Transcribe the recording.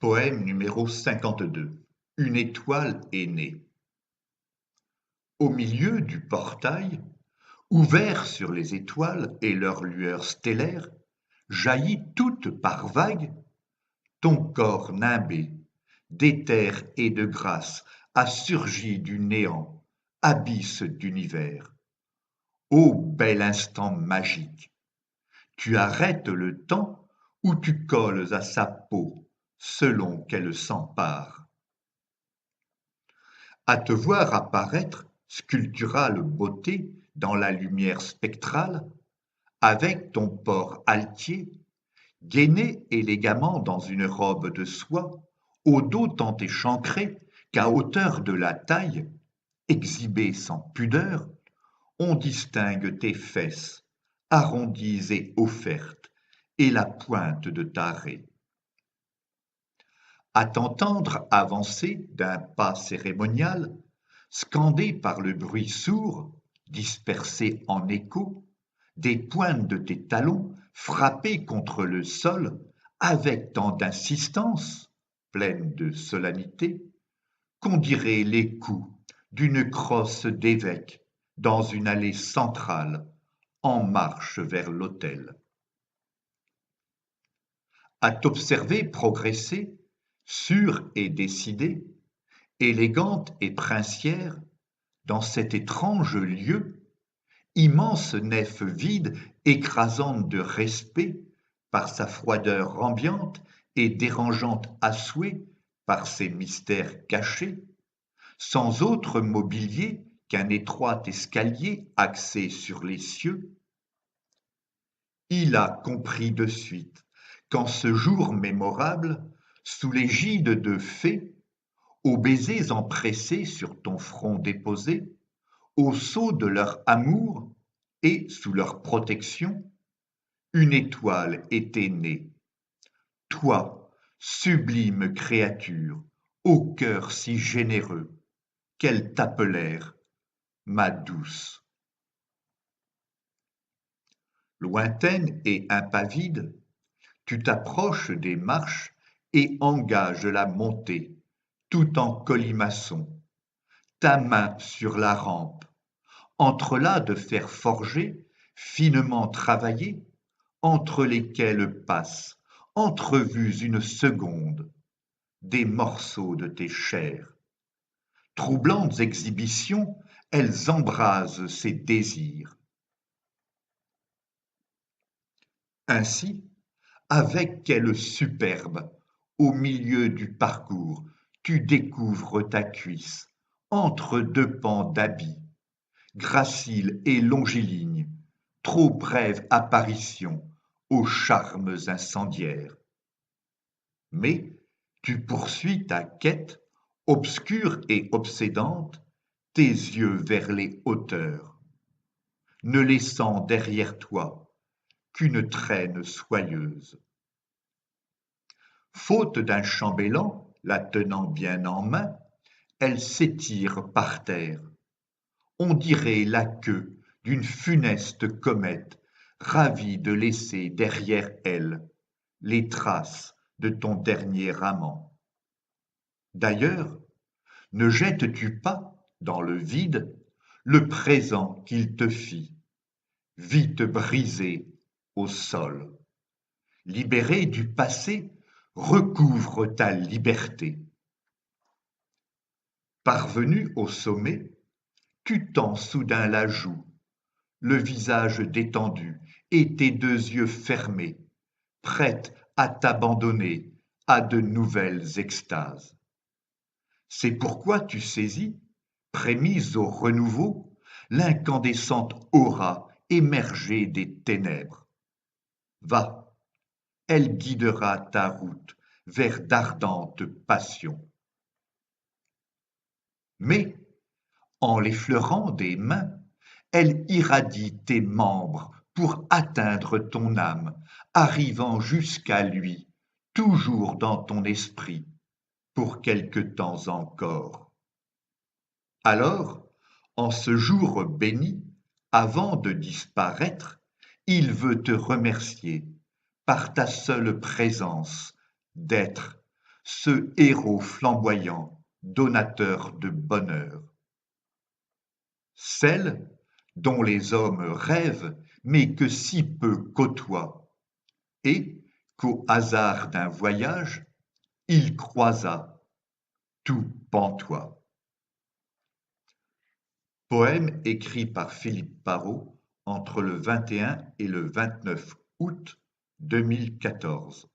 Poème numéro 52. Une étoile est née. Au milieu du portail, ouvert sur les étoiles et leurs lueurs stellaires, jaillit toute par vagues ton corps nimbé, d'éther et de grâce, a surgi du néant, abysse d'univers. Ô bel instant magique! Tu arrêtes le temps ou tu colles à sa peau, selon qu'elle s'empare. À te voir apparaître, sculpturale beauté, dans la lumière spectrale, avec ton port altier, gainé élégamment dans une robe de soie, au dos tant échancré qu'à hauteur de la taille, exhibée sans pudeur, on distingue tes fesses, arrondies et offertes, et la pointe de ta raie. À t'entendre avancer d'un pas cérémonial, scandé par le bruit sourd, dispersé en écho, des pointes de tes talons frappées contre le sol avec tant d'insistance, pleine de solennité, qu'on dirait les coups d'une crosse d'évêque dans une allée centrale en marche vers l'autel. À t'observer progresser, sûre et décidée, élégante et princière, dans cet étrange lieu, immense nef vide, écrasante de respect par sa froideur ambiante et dérangeante à souhait par ses mystères cachés, sans autre mobilier qu'un étroit escalier axé sur les cieux, il a compris de suite qu'en ce jour mémorable, sous l'égide de fées, aux baisers empressés sur ton front déposé, au sceau de leur amour et sous leur protection, une étoile était née. Toi, sublime créature, au cœur si généreux, qu'elles t'appelèrent ma douce. Lointaine et impavide, tu t'approches des marches et engages la montée, tout en colimaçon, ta main sur la rampe, entrelacs de fer forgé, finement travaillés, entre lesquels passent, entrevus une seconde, des morceaux de tes chairs. Troublantes exhibitions, elles embrasent ses désirs. Ainsi, avec quelle superbe, au milieu du parcours, tu découvres ta cuisse, entre deux pans d'habit, gracile et longiligne, trop brève apparition aux charmes incendiaires. Mais tu poursuis ta quête, obscure et obsédante, tes yeux vers les hauteurs, ne laissant derrière toi qu'une traîne soyeuse. Faute d'un chambellan, la tenant bien en main, elle s'étire par terre. On dirait la queue d'une funeste comète, ravie de laisser derrière elle les traces de ton dernier amant. D'ailleurs, ne jettes-tu pas dans le vide le présent qu'il te fit, vite brisé au sol? Libéré du passé, recouvre ta liberté. Parvenu au sommet, tu tends soudain la joue, le visage détendu et tes deux yeux fermés, prête à t'abandonner à de nouvelles extases. C'est pourquoi tu saisis, prémise au renouveau, l'incandescente aura émergée des ténèbres. Va, elle guidera ta route vers d'ardentes passions. Mais, en l'effleurant des mains, elle irradie tes membres pour atteindre ton âme, arrivant jusqu'à lui, toujours dans ton esprit, pour quelque temps encore. Alors, en ce jour béni, avant de disparaître, il veut te remercier par ta seule présence d'être ce héros flamboyant, donateur de bonheur. Celle dont les hommes rêvent, mais que si peu côtoient, et qu'au hasard d'un voyage, il croisa tout pantois. Poème écrit par Philippe Parrot entre le 21 et le 29 août 2014.